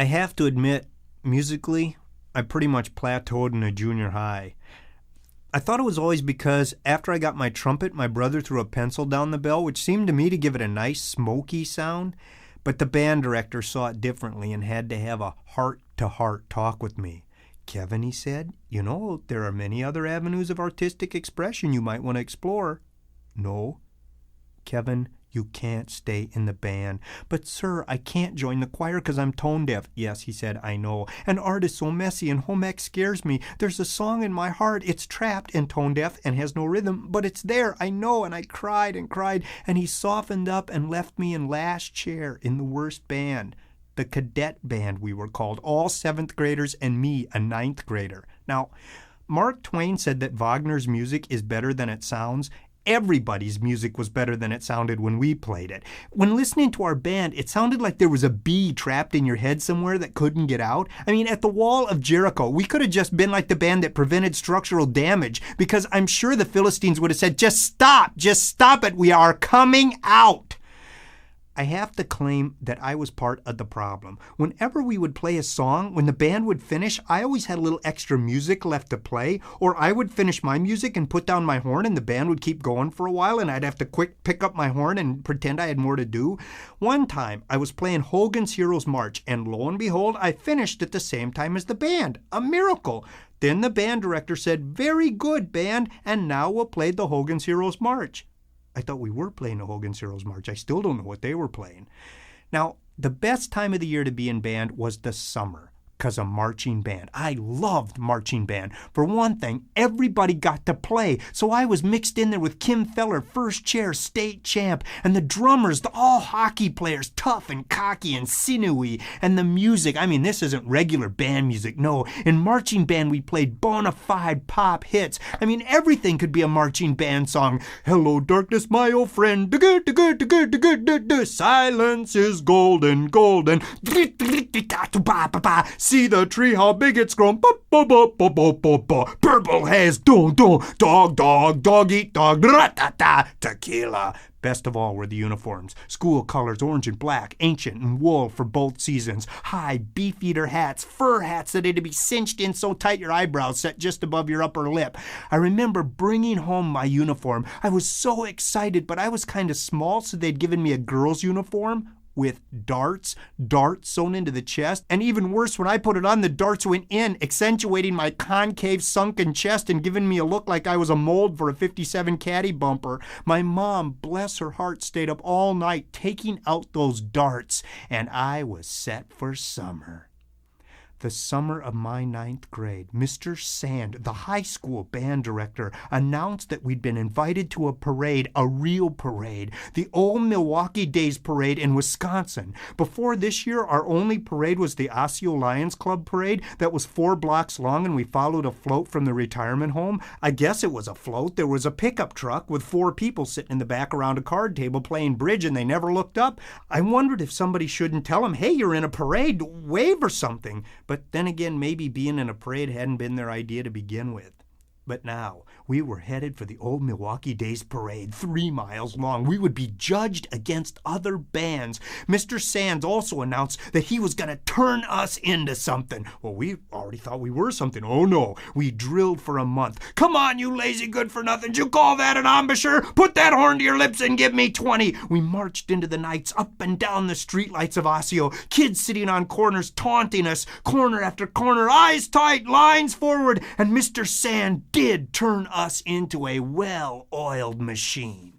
I have to admit, musically, I pretty much plateaued in a junior high. I thought it was always because after I got my trumpet, my brother threw a pencil down the bell, which seemed to me to give it a nice smoky sound, but the band director saw it differently and had to have a heart-to-heart talk with me. "Kevin," he said, "you know, there are many other avenues of artistic expression you might want to explore." "No." "Kevin, you can't stay in the band." "But sir, I can't join the choir because I'm tone deaf." "Yes," he said, "I know. And art is so messy and home ec scares me. There's a song in my heart. It's trapped and tone deaf and has no rhythm, but it's there, I know." And I cried and cried, and he softened up and left me in last chair in the worst band. The cadet band, we were called, all 7th graders and me, a 9th grader. Now, Mark Twain said that Wagner's music is better than it sounds. Everybody's music was better than it sounded when we played it. When listening to our band, it sounded like there was a bee trapped in your head somewhere that couldn't get out. I mean, at the Wall of Jericho, we could have just been like the band that prevented structural damage, because I'm sure the Philistines would have said, just stop it, we are coming out." I have to claim that I was part of the problem. Whenever we would play a song, when the band would finish, I always had a little extra music left to play, or I would finish my music and put down my horn and the band would keep going for a while and I'd have to quick pick up my horn and pretend I had more to do. One time, I was playing Hogan's Heroes March, and lo and behold, I finished at the same time as the band. A miracle! Then the band director said, "Very good, band, and now we'll play the Hogan's Heroes March." I thought we were playing the Hogan's Heroes March. I still don't know what they were playing. Now, the best time of the year to be in band was the summer, because of marching band. I loved marching band. For one thing, everybody got to play, so I was mixed in there with Kim Feller, first chair state champ, and the drummers, all hockey players, tough and cocky and sinewy, and the music. I mean, this isn't regular band music, no. In marching band, we played bona fide pop hits. I mean, everything could be a marching band song. "Hello, darkness, my old friend. Silence is golden, golden. See the tree, how big it's grown. Purple haze, dog, dog eat dog. Tequila." Best of all were the uniforms. School colors, orange and black, ancient and wool for both seasons. High beef-eater hats, fur hats that had to be cinched in so tight your eyebrows set just above your upper lip. I remember bringing home my uniform. I was so excited, but I was kind of small, so they'd given me a girl's uniform with darts sewn into the chest. And even worse, when I put it on, the darts went in, accentuating my concave sunken chest and giving me a look like I was a mold for a 57 Caddy bumper. My mom, bless her heart, stayed up all night taking out those darts, and I was set for summer. The summer of my 9th grade, Mr. Sand, the high school band director, announced that we'd been invited to a parade, a real parade, the Old Milwaukee Days Parade in Wisconsin. Before this year, our only parade was the Osseo Lions Club parade that was 4 blocks long, and we followed a float from the retirement home. I guess it was a float. There was a pickup truck with 4 people sitting in the back around a card table playing bridge, and they never looked up. I wondered if somebody shouldn't tell them, "Hey, you're in a parade, wave or something." But then again, maybe being in a parade hadn't been their idea to begin with. But now, we were headed for the Old Milwaukee Days Parade, 3 miles long. We would be judged against other bands. Mr. Sands also announced that he was going to turn us into something. Well, we already thought we were something. Oh no, we drilled for a month. "Come on, you lazy good-for-nothings, you call that an embouchure? Put that horn to your lips and give me 20. We marched into the nights, up and down the streetlights of Osseo, kids sitting on corners taunting us, corner after corner, eyes tight, lines forward, and Mr. Sand did turn us into a well-oiled machine.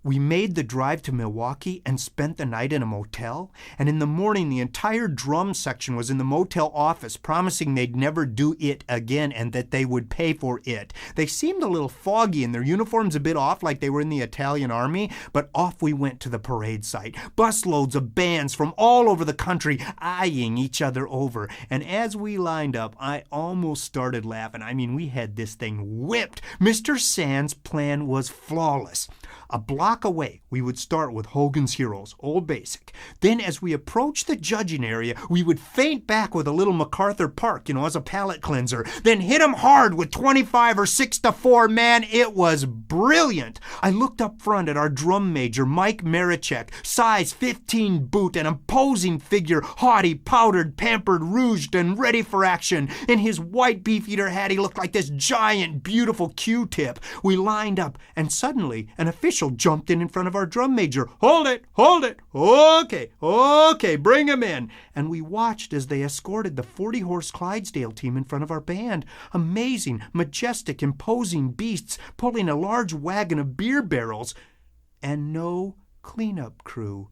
We made the drive to Milwaukee and spent the night in a motel, and in the morning the entire drum section was in the motel office promising they'd never do it again and that they would pay for it. They seemed a little foggy and their uniforms a bit off, like they were in the Italian army, but off we went to the parade site. Busloads of bands from all over the country eyeing each other over, and as we lined up, I almost started laughing. I mean, we had this thing whipped. Mr. Sand's plan was flawless. A block block away, we would start with Hogan's Heroes, Old Basic. Then as we approached the judging area, we would feint back with a little MacArthur Park, as a palate cleanser. Then hit 'em hard with 25 or 6-4. Man, it was brilliant. I looked up front at our drum major, Mike Marichek, size 15 boot, an imposing figure, haughty, powdered, pampered, rouged, and ready for action. In his white beefeater hat, he looked like this giant, beautiful Q-tip. We lined up, and suddenly an official jumped in front of our drum major. Hold it, hold it. Okay, bring him in. And we watched as they escorted the 40-horse Clydesdale team in front of our band. Amazing, majestic, imposing beasts pulling a large wagon of beer barrels. And no cleanup crew,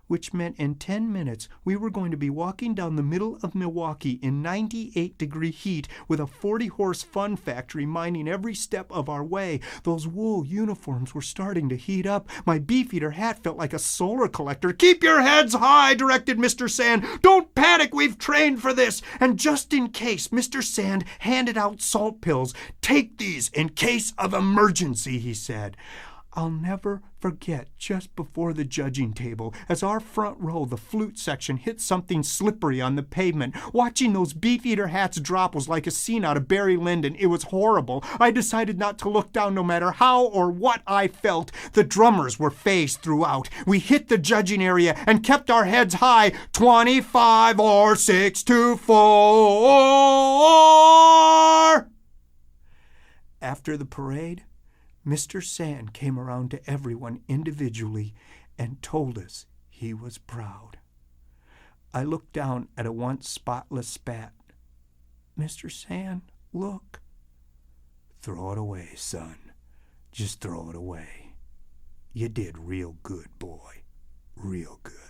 which meant in 10 minutes we were going to be walking down the middle of Milwaukee in 98-degree heat with a 40-horse fun factory minding every step of our way. Those wool uniforms were starting to heat up. My beefeater hat felt like a solar collector. "Keep your heads high," directed Mr. Sand. "Don't panic, we've trained for this." And just in case, Mr. Sand handed out salt pills. "Take these in case of emergency," he said. I'll never forget just before the judging table, as our front row, the flute section, hit something slippery on the pavement. Watching those beefeater hats drop was like a scene out of Barry Lyndon. It was horrible. I decided not to look down no matter how or what I felt. The drummers were phased throughout. We hit the judging area and kept our heads high. 25 or 6-4. After the parade, Mr. Sand came around to everyone individually and told us he was proud. I looked down at a once spotless spat. "Mr. Sand, look." "Throw it away, son. Just throw it away. You did real good, boy. Real good."